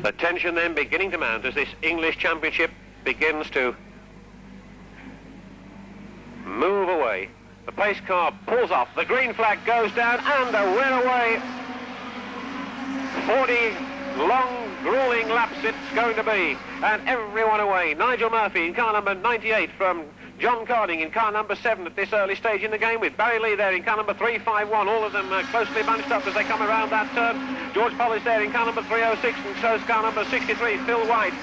The tension then beginning to mount as this English Championship begins to move away. The pace car pulls off, the green flag goes down, and we're away. 40 long, grueling laps it's going to be, and everyone away. Nigel Murphy in car number 98 from John Carding in car number 7 at this early stage in the game, with Barry Lee there in car number 351, all of them closely bunched up as they come around that turn. George Polly's there in car number 306, and so's car number 63, Phil White.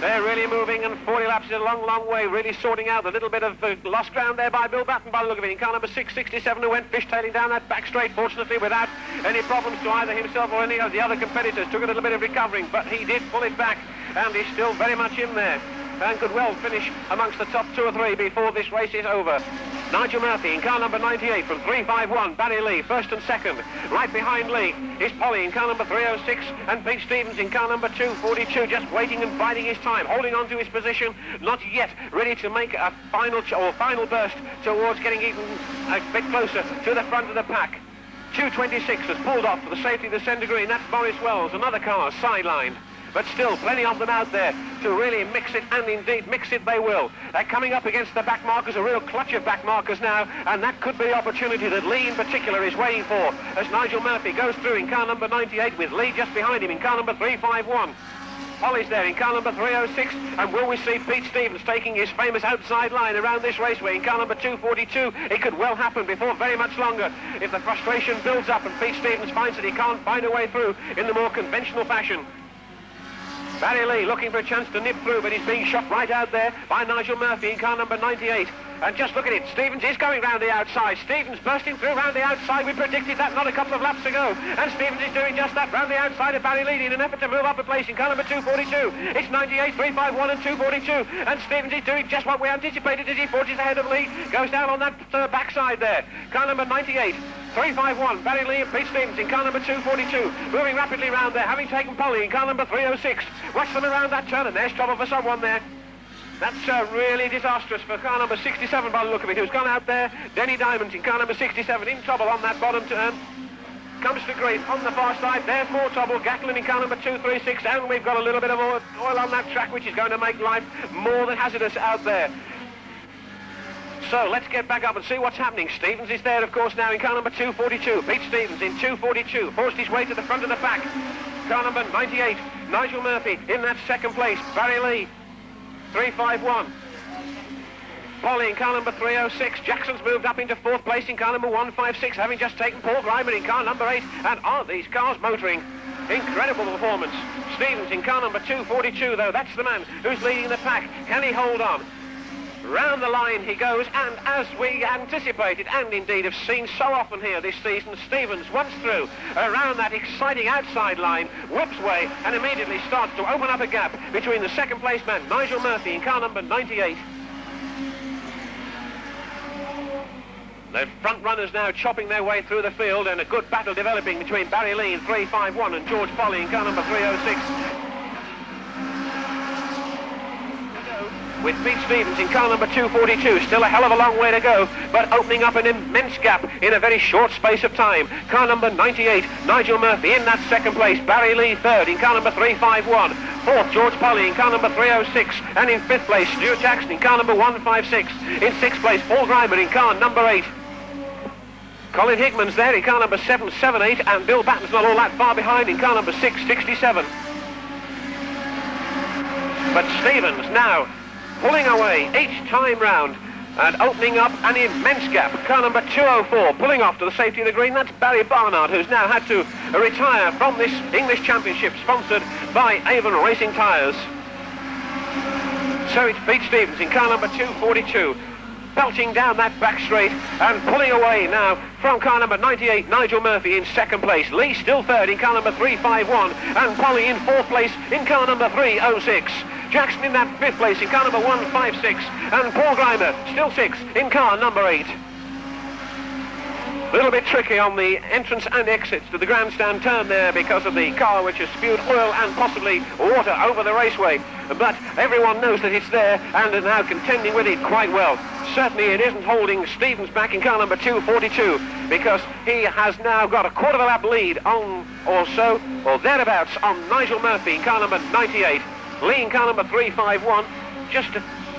They're really moving, and 40 laps is a long, long way, really sorting out the little bit of lost ground there by Bill Batten by the look of it. In car number 667, who went fishtailing down that back straight, fortunately without any problems to either himself or any of the other competitors. Took a little bit of recovering, but he did pull it back, and he's still very much in there, and could well finish amongst the top 2 or 3 before this race is over. Nigel Murphy in car number 98 from 351, Barry Lee first and second. Right behind Lee is Polly in car number 306, and Pete Stevens in car number 242, just waiting and biding his time, holding on to his position, not yet ready to make a final burst towards getting even a bit closer to the front of the pack. 226 has pulled off for the safety of the centre green. That's Boris Wells, another car sidelined. But still, plenty of them out there to really mix it, and indeed mix it they will. They're coming up against the back markers, a real clutch of back markers now, and that could be the opportunity that Lee in particular is waiting for as Nigel Murphy goes through in car number 98 with Lee just behind him in car number 351. Polly's there in car number 306, and will we see Pete Stevens taking his famous outside line around this raceway in car number 242? It could well happen before very much longer if the frustration builds up and Pete Stevens finds that he can't find a way through in the more conventional fashion. Barry Lee looking for a chance to nip through, but he's being shot right out there by Nigel Murphy in car number 98. And just look at it, Stevens is going round the outside. Stevens bursting through round the outside. We predicted that not a couple of laps ago. And Stevens is doing just that round the outside of Barry Lee in an effort to move up a place in car number 242. It's 98, 351 and 242. And Stevens is doing just what we anticipated as he forges ahead of Lee. Goes down on that backside there. Car number 98. 351, Barry Lee and Pete Stevens in car number 242, moving rapidly round there, having taken Polly in car number 306. Watch them around that turn, and there's trouble for someone there. That's really disastrous for car number 67 by the look of it, who's gone out there. Denny Diamond in car number 67 in trouble on that bottom turn. Comes to grief on the far side. There's more trouble. Gatlin in car number 236, and we've got a little bit of oil on that track, which is going to make life more than hazardous out there. So let's get back up and see what's happening. Stevens is there, of course, now in car number 242. Pete Stevens in 242, forced his way to the front of the pack. Car number 98, Nigel Murphy in that second place. Barry Lee, 351. Polly in car number 306. Jackson's moved up into 4th place in car number 156, having just taken Paul Grimer in car number 8. And are these cars motoring? Incredible performance. Stevens in car number 242, though. That's the man who's leading the pack. Can he hold on? Round the line he goes, and as we anticipated and indeed have seen so often here this season, Stevens, once through around that exciting outside line, whips way and immediately starts to open up a gap between the second place man, Nigel Murphy, in car number 98. The front runners now chopping their way through the field, and a good battle developing between Barry Lee in 351 and George Polly in car number 306. With Pete Stevens in car number 242, still a hell of a long way to go, but opening up an immense gap in a very short space of time. Car number 98, Nigel Murphy in that second place, Barry Lee third in car number 351, fourth George Polly in car number 306, and in 5th place Stuart Jackson in car number 156, in 6th place Paul Grimer in car number 8. Colin Higman's there in car number 778, and Bill Batten's not all that far behind in car number 667. But Stevens now pulling away each time round and opening up an immense gap. Car number 204 pulling off to the safety of the green. That's Barry Barnard, who's now had to retire from this English Championship sponsored by Avon Racing Tyres. So it's Pete Stevens in car number 242, belting down that back straight and pulling away now from car number 98, Nigel Murphy in second place. Lee still third in car number 351, and Polly in 4th place in car number 306. Jackson in that 5th place in car number 156, and Paul Grimer still 6th in car number 8. A little bit tricky on the entrance and exits to the grandstand turn there because of the car which has spewed oil and possibly water over the raceway. But everyone knows that it's there and are now contending with it quite well. certainly it isn't holding Stevens back in car number 242, because he has now got a quarter of a lap lead on, or so, or thereabouts, on Nigel Murphy in car number 98. Lee in car number 351, just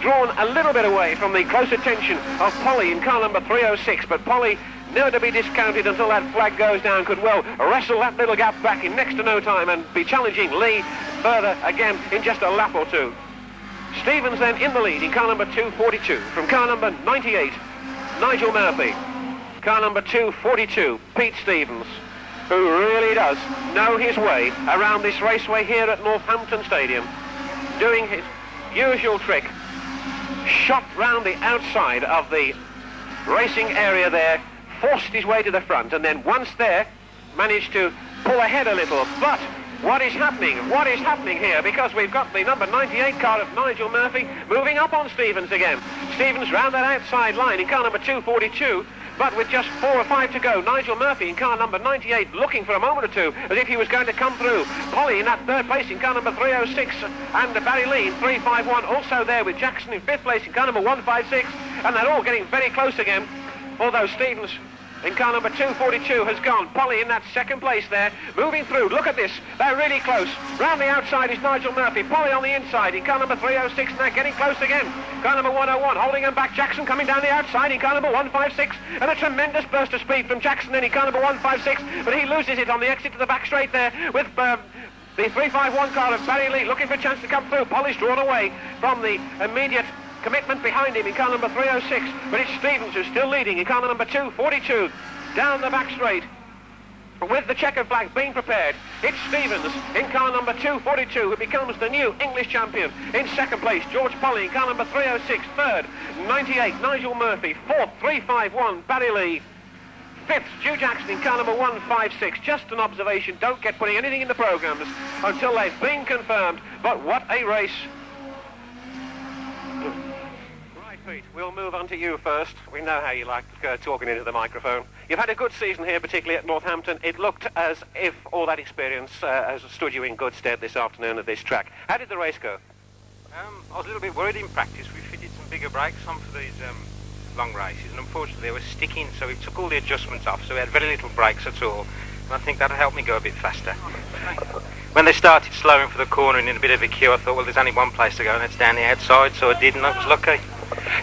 drawn a little bit away from the close attention of Polly in car number 306, but Polly, never to be discounted until that flag goes down, could well wrestle that little gap back in next to no time and be challenging Lee further again in just a lap or two. Stevens then in the lead in car number 242 from car number 98, Nigel Murphy. Car number 242, Pete Stevens, who really does know his way around this raceway here at Northampton Stadium, doing his usual trick. Shot round the outside of the racing area there, forced his way to the front, and then once there managed to pull ahead a little. But what is happening? What is happening here? Because we've got the number 98 car of Nigel Murphy moving up on Stevens again. Stevens round that outside line in car number 242, but with just 4 or 5 to go. Nigel Murphy in car number 98 looking for a moment or two as if he was going to come through. Polly in that third place in car number 306, and Barry Lee in 351 also there, with Jackson in fifth place in car number 156, and they're all getting very close again, although Stevens in car number 242 has gone. Polly in that second place there, moving through. Look at this, they're really close. Round the outside is Nigel Murphy. Polly on the inside in car number 306, and they're getting close again. Car number 101 holding them back. Jackson coming down the outside in car number 156, and a tremendous burst of speed from Jackson then in car number 156, but he loses it on the exit to the back straight there with the 351 car of Barry Lee looking for a chance to come through. Polly's drawn away from the immediate commitment behind him in car number 306, but it's Stevens who's still leading in car number 242 down the back straight with the checkered flag being prepared. It's Stevens in car number 242 who becomes the new English champion. In second place, George Polly in car number 306. Third, 98, Nigel Murphy. Fourth, 351, Barry Lee. Fifth, Stu Jackson in car number 156. Just an observation, don't get putting anything in the programmes until they've been confirmed, but what a race. Pete, we'll move on to you first. We know how you like talking into the microphone. You've had a good season here, particularly at Northampton. It looked as if all that experience has stood you in good stead this afternoon at this track. How did the race go? I was a little bit worried in practice. We fitted some bigger brakes on for these long races, and unfortunately they were sticking, so we took all the adjustments off, so we had very little brakes at all, and I think that'll help me go a bit faster. When they started slowing for the corner and in a bit of a queue, I thought, well, there's only one place to go, and it's down the outside, so I did, and I was lucky.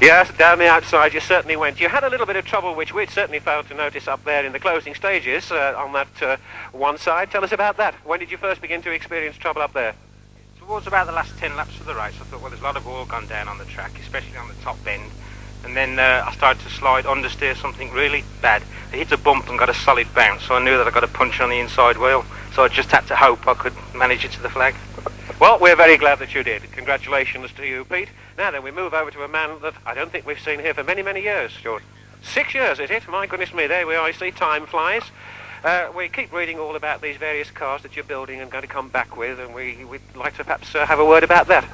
Yes, down the outside you certainly went. You had a little bit of trouble, which we'd certainly failed to notice up there in the closing stages on that one side. Tell us about that. When did you first begin to experience trouble up there? Towards about the last 10 laps of the race, I thought, well, there's a lot of oil gone down on the track, especially on the top bend. And then I started to slide, understeer something really bad. I hit a bump and got a solid bounce, so I knew that I got a punch on the inside wheel. So I just had to hope I could manage it to the flag. Well, we're very glad that you did. Congratulations to you, Pete. Now then, we move over to a man that I don't think we've seen here for many, many years, George. 6 years, is it? My goodness me, there we are. You see, time flies. We keep reading all about these various cars that you're building and going to come back with, and we'd like to perhaps have a word about that.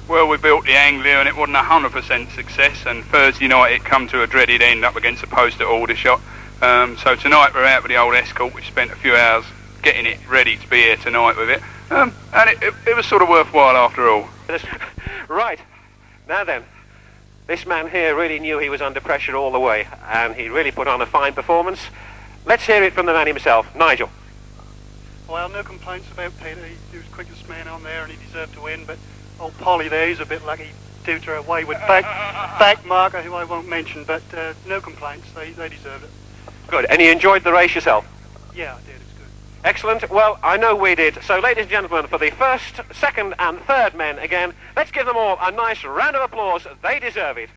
Well, we built the Anglia and it wasn't 100% success, and Thursday night it come to a dreaded end up against a post at Aldershot. So tonight we're out with the old Escort. We've spent a few hours getting it ready to be here tonight with it. And it was sort of worthwhile after all. Right. Now then, this man here really knew he was under pressure all the way, and he really put on a fine performance. Let's hear it from the man himself, Nigel. Well, no complaints about Peter. He was quickest man on there and he deserved to win, but old Polly there, he's a bit lucky due to a wayward back marker who I won't mention, but no complaints. They deserved it. Good. And you enjoyed the race yourself? Yeah, I did. It's good. Excellent. Well, I know we did. So, ladies and gentlemen, for the first, second and third men again, let's give them all a nice round of applause. They deserve it.